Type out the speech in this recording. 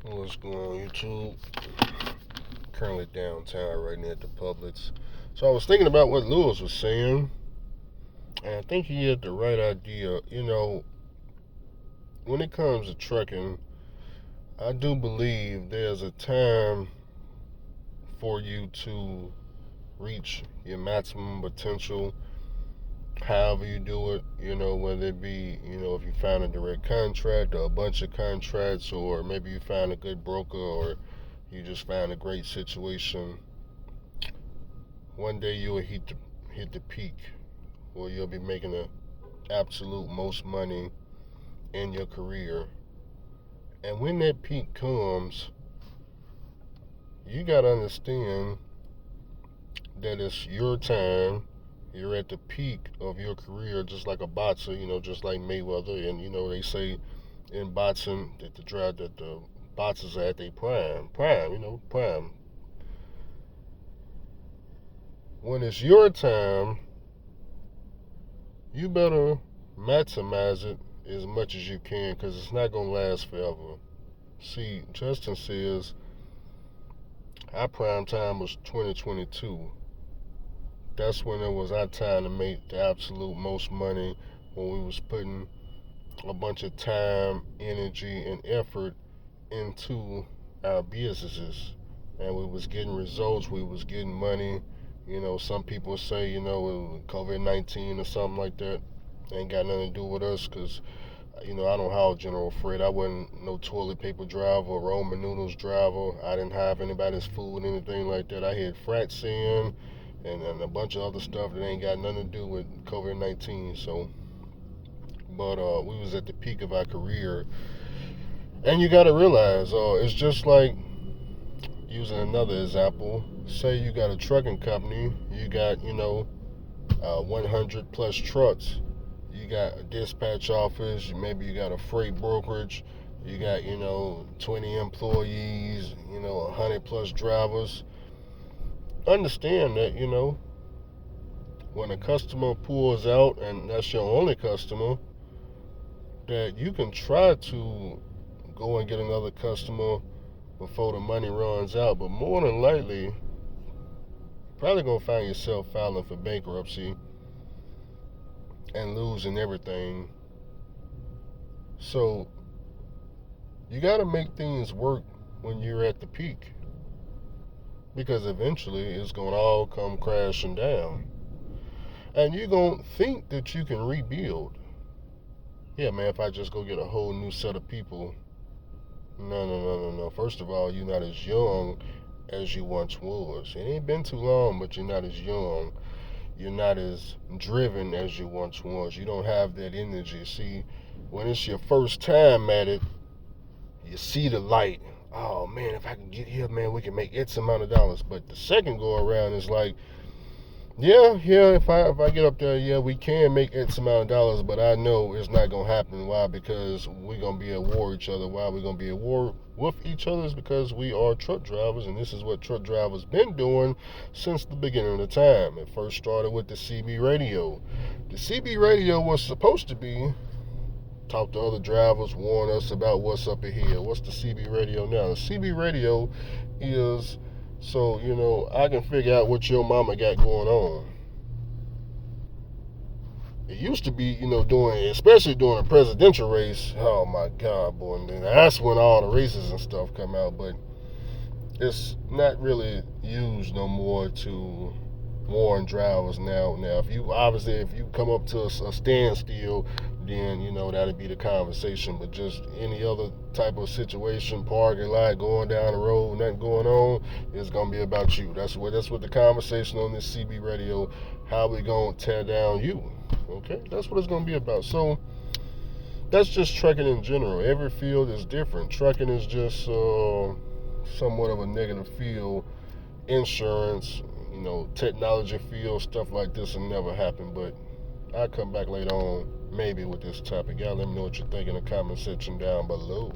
What's going on, YouTube? Currently downtown right near the Publix. So I was thinking about what Lewis was saying, and I think he had the right idea. When it comes to trucking, I do believe there's a time for you to reach your maximum potential, however you do it, whether it be, if you find a direct contract or a bunch of contracts, or maybe you find a good broker, or you just find a great situation. One day you'll hit the peak where you'll be making the absolute most money in your career. And when that peak comes, you gotta understand that it's your time. You're at the peak of your career, just like a boxer, just like Mayweather. And they say in boxing that the boxers are at their prime. When it's your time, you better maximize it as much as you can, because it's not going to last forever. See, Justin says our prime time was 2022. That's when it was our time to make the absolute most money, when we was putting a bunch of time, energy, and effort into our businesses, and we was getting results, we was getting money. Some people say, COVID-19 or something like that ain't got nothing to do with us, because I don't have General Fred. I wasn't no toilet paper driver or ramen noodles driver. I didn't have anybody's food, anything like that. I had Fraxin and a bunch of other stuff that ain't got nothing to do with COVID-19. So, but we was at the peak of our career, and you got to realize, it's just like, using another example, say you got a trucking company, you got 100 plus trucks. You got a dispatch office, maybe you got a freight brokerage, you got, 20 employees, 100 plus drivers. Understand that, when a customer pulls out and that's your only customer, that you can try to go and get another customer before the money runs out, but more than likely, probably gonna find yourself filing for bankruptcy and losing everything. So you got to make things work when you're at the peak, because eventually it's going to all come crashing down, and you're going to think that you can rebuild. Yeah, man, if I just go get a whole new set of people. No. First of all, you're not as young as you once was. It ain't been too long, but you're not as young. You're not as driven as you once was. You don't have that energy. See, when it's your first time at it, you see the light. Oh man, if I can get here, man, we can make X amount of dollars. But the second go around is like, yeah, if I get up there, yeah, we can make X amount of dollars, but I know it's not gonna happen. Why? Because we're gonna be at war with each other. Why we're gonna be at war with each other is because we are truck drivers, and this is what truck drivers been doing since the beginning of the time. It first started with the CB radio. The CB radio was supposed to be talk to other drivers, warn us about what's up ahead. What's the CB radio now? The CB radio is so I can figure out what your mama got going on. It used to be, especially during a presidential race. Oh my God, boy! And that's when all the races and stuff come out. But it's not really used no more to warn drivers now. Now, if you come up to a standstill, then that'd be the conversation. But just any other type of situation, parking lot, going down the road, nothing going on, it's gonna be about you. That's what the conversation on this CB radio. How we gonna tear down you? Okay, that's what it's gonna be about. So that's just trucking in general. Every field is different. Trucking is just somewhat of a negative field. Insurance, technology field, stuff like this will never happen. But I'll come back later on, maybe with this topic. Y'all let me know what you think in the comment section down below.